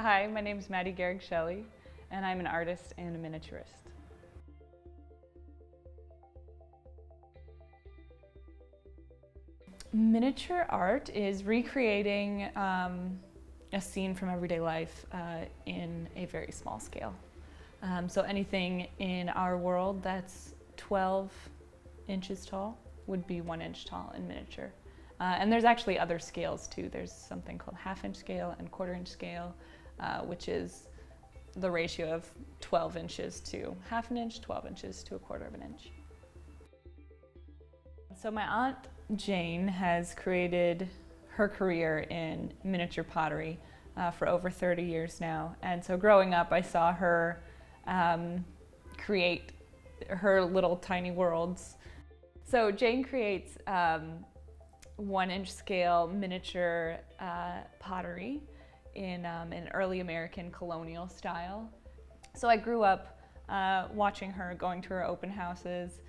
Hi, my name is Maddie Garrick Shelly, and I'm an artist and a miniaturist. Miniature art is recreating a scene from everyday life in a very small scale. So anything in our world that's 12 inches tall would be 1 inch tall in miniature. And there's actually other scales too. There's something called half-inch scale and quarter-inch scale, which is the ratio of 12 inches to half an inch, 12 inches to a quarter of an inch. So my aunt Jane has created her career in miniature pottery for over 30 years now. And so growing up, I saw her create her little tiny worlds. So Jane creates 1 inch scale miniature pottery in an early American colonial style. So I grew up watching her, going to her open houses,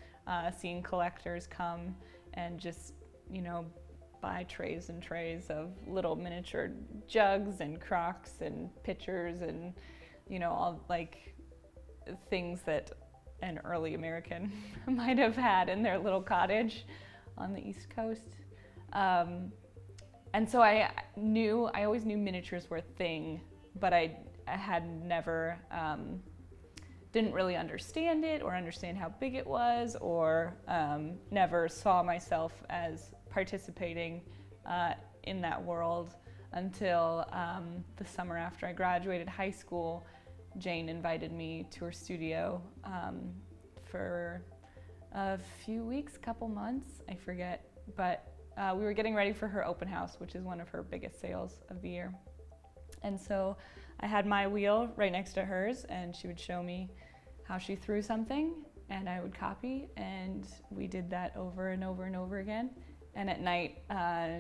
seeing collectors come and just, buy trays and trays of little miniature jugs and crocks and pitchers and, all like things that an early American might have had in their little cottage on the East Coast. And so I always knew miniatures were a thing, but I had never, didn't really understand it or understand how big it was, or never saw myself as participating in that world until the summer after I graduated high school. Jane invited me to her studio for a few weeks, couple months, I forget, but we were getting ready for her open house, which is one of her biggest sales of the year. And so I had my wheel right next to hers, and she would show me how she threw something, and I would copy, and we did that over and over and over again. And at night,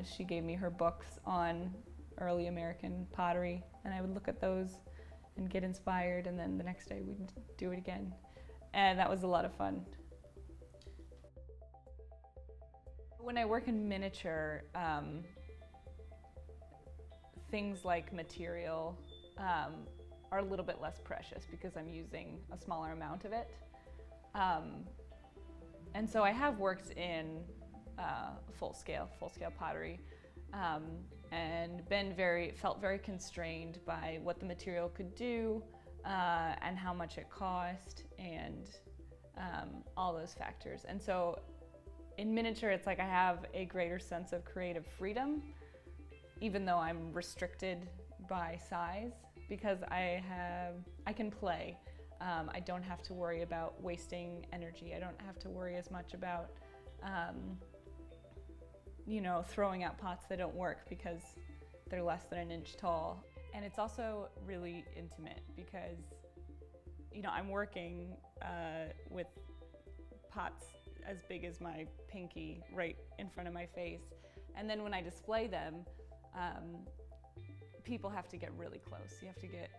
she gave me her books on early American pottery, and I would look at those and get inspired, and then the next day we'd do it again. And that was a lot of fun. When I work in miniature, things like material are a little bit less precious because I'm using a smaller amount of it. And so I have worked in full scale pottery and felt very constrained by what the material could do and how much it cost and all those factors. And so in miniature, it's like I have a greater sense of creative freedom, even though I'm restricted by size, because I can play. I don't have to worry about wasting energy. I don't have to worry as much about, throwing out pots that don't work because they're less than 1 inch tall. And it's also really intimate because, I'm working with pots as big as my pinky right in front of my face. And then when I display them, people have to get really close. You have to get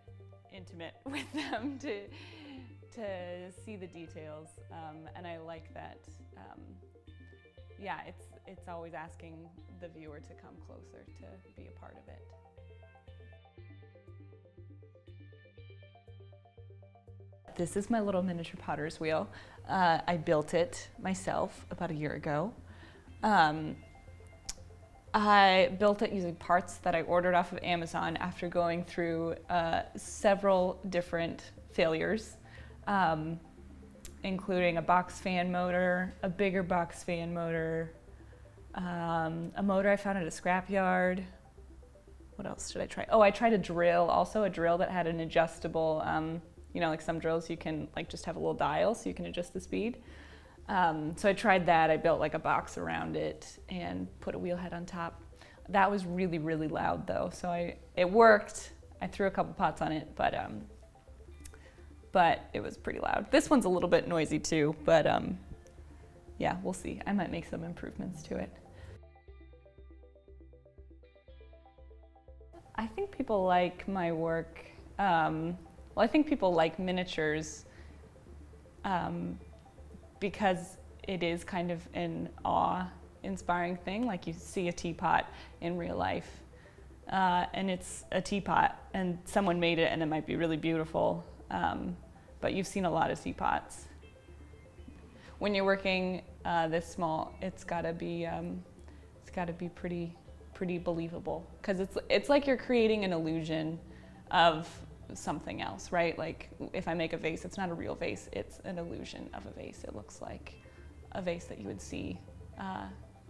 intimate with them to see the details. And I like that, it's always asking the viewer to come closer to be a part of it. This is my little miniature potter's wheel. I built it myself about a year ago. I built it using parts that I ordered off of Amazon after going through several different failures, including a box fan motor, a bigger box fan motor, a motor I found at a scrapyard. What else did I try? Oh, I tried a drill that had an adjustable, like some drills you can just have a little dial so you can adjust the speed. So I tried that. I built like a box around it and put a wheel head on top. That was really, really loud though. So it worked. I threw a couple pots on it, but it was pretty loud. This one's a little bit noisy too, but yeah, we'll see. I might make some improvements to it. I think people like my work. I think people like miniatures because it is kind of an awe-inspiring thing. Like you see a teapot in real life, and it's a teapot, and someone made it, and it might be really beautiful, but you've seen a lot of teapots. When you're working this small, it's got to be pretty believable, because it's like you're creating an illusion of something else, right? Like if I make a vase, it's not a real vase, it's an illusion of a vase. It looks like a vase that you would see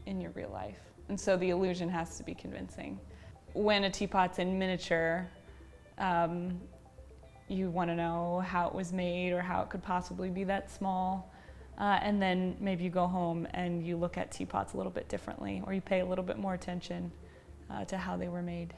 in your real life. And so the illusion has to be convincing. When a teapot's in miniature, you want to know how it was made or how it could possibly be that small. And then maybe you go home and you look at teapots a little bit differently, or you pay a little bit more attention to how they were made.